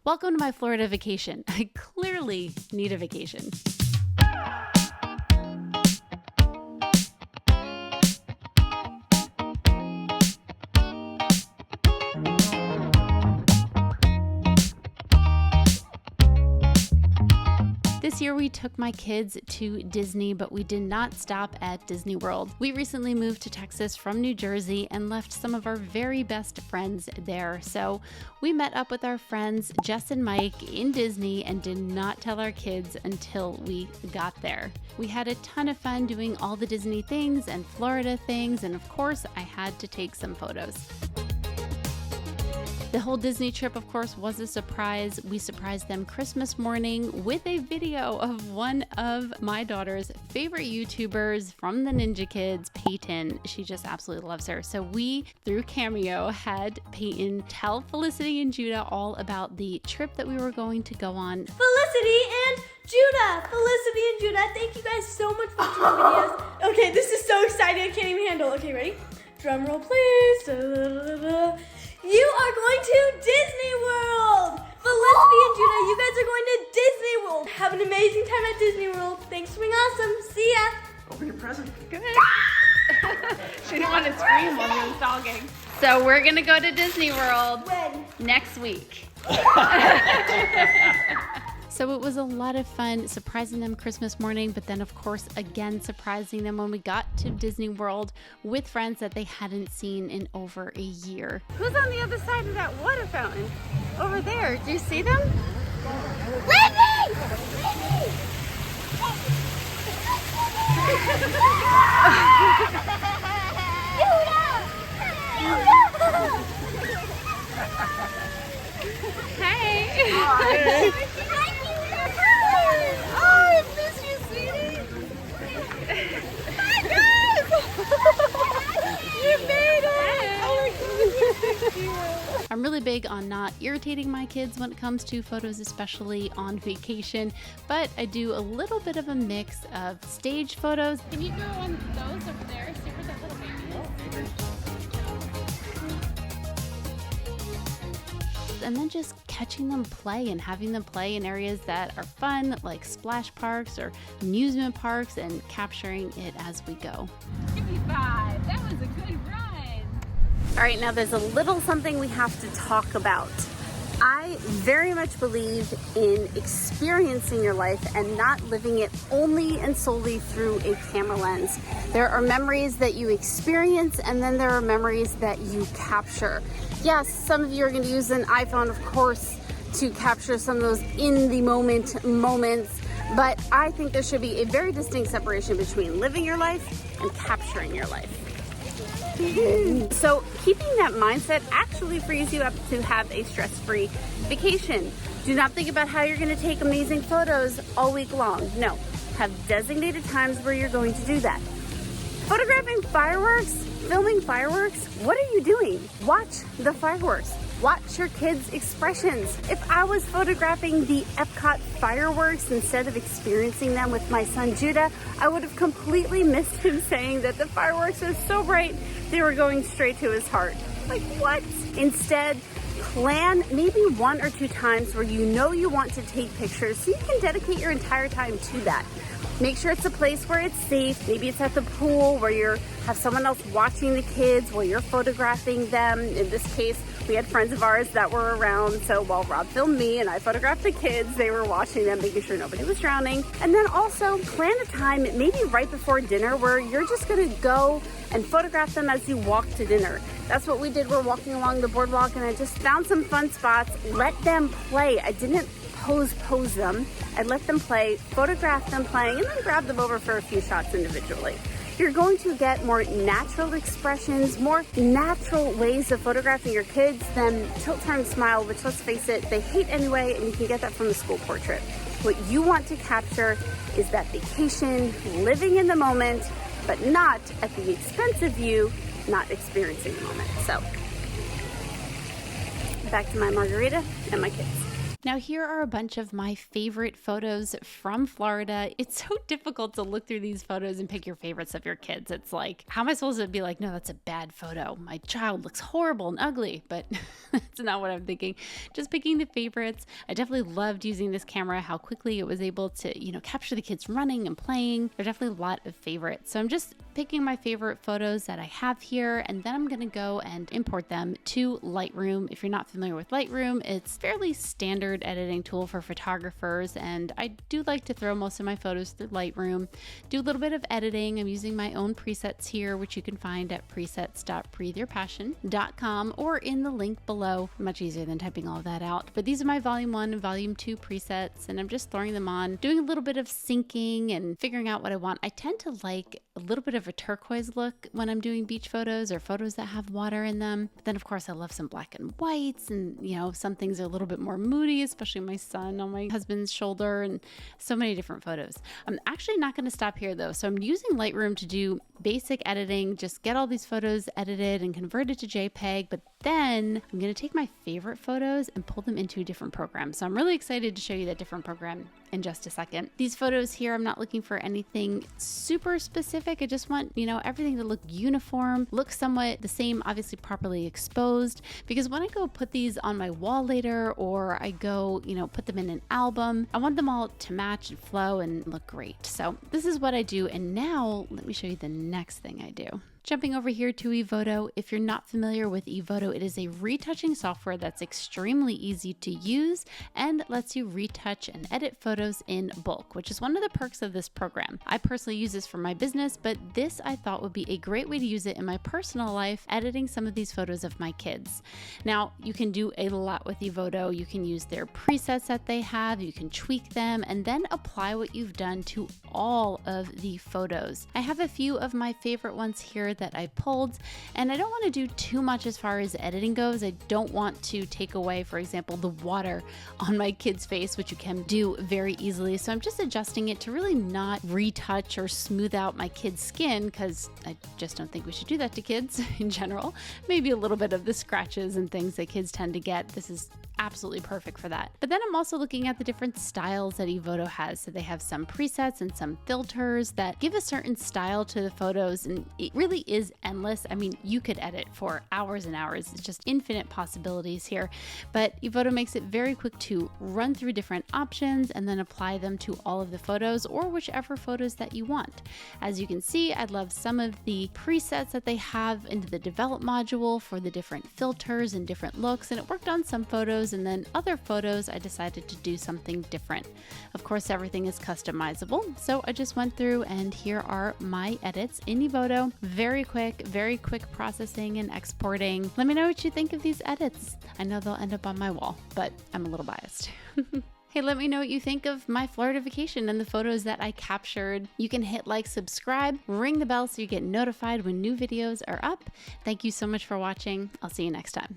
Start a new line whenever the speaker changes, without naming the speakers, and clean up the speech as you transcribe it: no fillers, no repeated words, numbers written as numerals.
Welcome to my Florida vacation. I clearly need a vacation. This year we took my kids to Disney, but we did not stop at Disneyworld. We recently moved to Texas from New Jersey and left some of our very best friends there. So we met up with our friends Jess and Mike in Disney and did not tell our kids until we got there. We had a ton of fun doing all the Disney things and Florida things, and of course I had to take some photos. The whole Disney trip, of course, was a surprise. We surprised them Christmas morning with a video of one of my daughter's favorite YouTubers from the Ninja Kids, Peyton. She just absolutely loves her. So we, through Cameo, had Peyton tell Felicity and Judah all about the trip that we were going to go on.
Felicity and Judah, thank you guys so much for watching my videos. Okay, this is so exciting, I can't even handle. Okay, ready? Drum roll, please. You are going to Disney World! Felicity and Judah, you guys are going to Disney World. Have an amazing time at Disney World. Thanks for being awesome. See ya.
Open your present.
Good. She didn't want to scream while we were talking. So we're going to go to Disney World.
When?
Next week. So it was a lot of fun surprising them Christmas morning, but then of course again surprising them when we got to Disney World with friends that they hadn't seen in over a year. Who's on the other side of that water fountain? Over there. Do you see them? Hey!
Hi.
Oh, I miss you, sweetie. Hi, guys! You made it! I'm really big on not irritating my kids when it comes to photos, especially on vacation, but I do a little bit of a mix of stage photos. Can you go on those over there? See where that little baby is? And then just catching them play and having them play in areas that are fun, like splash parks or amusement parks, and capturing it as we go. Give me 5. That was a good ride. All right, now there's a little something we have to talk about. I very much believe in experiencing your life and not living it only and solely through a camera lens. There are memories that you experience, and then there are memories that you capture. Yes, some of you are going to use an iPhone, of course, to capture some of those in the moment moments, but I think there should be a very distinct separation between living your life and capturing your life. So keeping that mindset actually frees you up to have a stress-free vacation. Do not think about how you're going to take amazing photos all week long. No, have designated times where you're going to do that. Photographing fireworks, filming fireworks, what are you doing? Watch the fireworks. Watch your kids' expressions. If I was photographing the Epcot fireworks instead of experiencing them with my son Judah, I would have completely missed him saying that the fireworks were so bright they were going straight to his heart. Like, what? Instead, plan maybe 1 or 2 times where you know you want to take pictures so you can dedicate your entire time to that. Make sure it's a place where it's safe. Maybe it's at the pool where you have someone else watching the kids while you're photographing them. In this case, we had friends of ours that were around, so while Rob filmed me and I photographed the kids, they were watching them, making sure nobody was drowning. And then also plan a time, maybe right before dinner, where you're just gonna go and photograph them as you walk to dinner. That's what we did. We're walking along the boardwalk and I just found some fun spots. Let them play. I didn't pose them. I let them play, photograph them playing, and then grab them over for a few shots individually. You're going to get more natural expressions, more natural ways of photographing your kids than tilt, turn, smile, which, let's face it, they hate anyway, and you can get that from a school portrait. What you want to capture is that vacation, living in the moment, but not at the expense of you not experiencing the moment. So, back to my margarita and my kids. Now here are a bunch of my favorite photos from Florida. It's so difficult to look through these photos and pick your favorites of your kids. It's like, how am I supposed to be like, no, that's a bad photo. My child looks horrible and ugly, but that's not what I'm thinking. Just picking the favorites. I definitely loved using this camera, how quickly it was able to, capture the kids running and playing. There's definitely a lot of favorites. So I'm just picking my favorite photos that I have here, and then I'm gonna go and import them to Lightroom. If you're not familiar with Lightroom, it's fairly standard editing tool for photographers, and I do like to throw most of my photos through Lightroom, do a little bit of editing. I'm using my own presets here, which you can find at presets.breatheyourpassion.com or in the link below. Much easier than typing all of that out. But these are my volume 1 and volume 2 presets, and I'm just throwing them on, doing a little bit of syncing and figuring out what I want. I tend to like a little bit of a turquoise look when I'm doing beach photos or photos that have water in them. But then of course I love some black and whites, and some things are a little bit more moody, especially my son on my husband's shoulder, and so many different photos. I'm actually not going to stop here though. So I'm using Lightroom to do basic editing, just get all these photos edited and converted to JPEG, but then I'm going to take my favorite photos and pull them into a different program. So I'm really excited to show you that different program in just a second. These photos here, I'm not looking for anything super specific. I just want, everything to look uniform, look somewhat the same, obviously properly exposed, because when I go put these on my wall later, or I go, put them in an album, I want them all to match and flow and look great. So this is what I do. And now let me show you the next thing I do. Jumping over here to Evoto. If you're not familiar with Evoto, it is a retouching software that's extremely easy to use and lets you retouch and edit photos in bulk, which is one of the perks of this program. I personally use this for my business, but this I thought would be a great way to use it in my personal life, editing some of these photos of my kids. Now, you can do a lot with Evoto. You can use their presets that they have, you can tweak them, and then apply what you've done to all of the photos. I have a few of my favorite ones here that I pulled, and I don't want to do too much as far as editing goes. I don't want to take away, for example, the water on my kid's face, which you can do very easily. So I'm just adjusting it to really not retouch or smooth out my kid's skin, because I just don't think we should do that to kids in general. Maybe a little bit of the scratches and things that kids tend to get. This is absolutely perfect for that. But then I'm also looking at the different styles that Evoto has. So they have some presets and some filters that give a certain style to the photos, and it really is endless. I mean, you could edit for hours and hours. It's just infinite possibilities here. But Evoto makes it very quick to run through different options and then apply them to all of the photos or whichever photos that you want. As you can see, I love some of the presets that they have into the develop module for the different filters and different looks, and it worked on some photos, and then other photos I decided to do something different. Of course, everything is customizable, so I just went through, and here are my edits in Evoto. Very quick processing and exporting. Let me know what you think of these edits. I know they'll end up on my wall, but I'm a little biased. Hey, let me know what you think of my Florida vacation and the photos that I captured. You can hit like, subscribe, ring the bell so you get notified when new videos are up. Thank you so much for watching. I'll see you next time.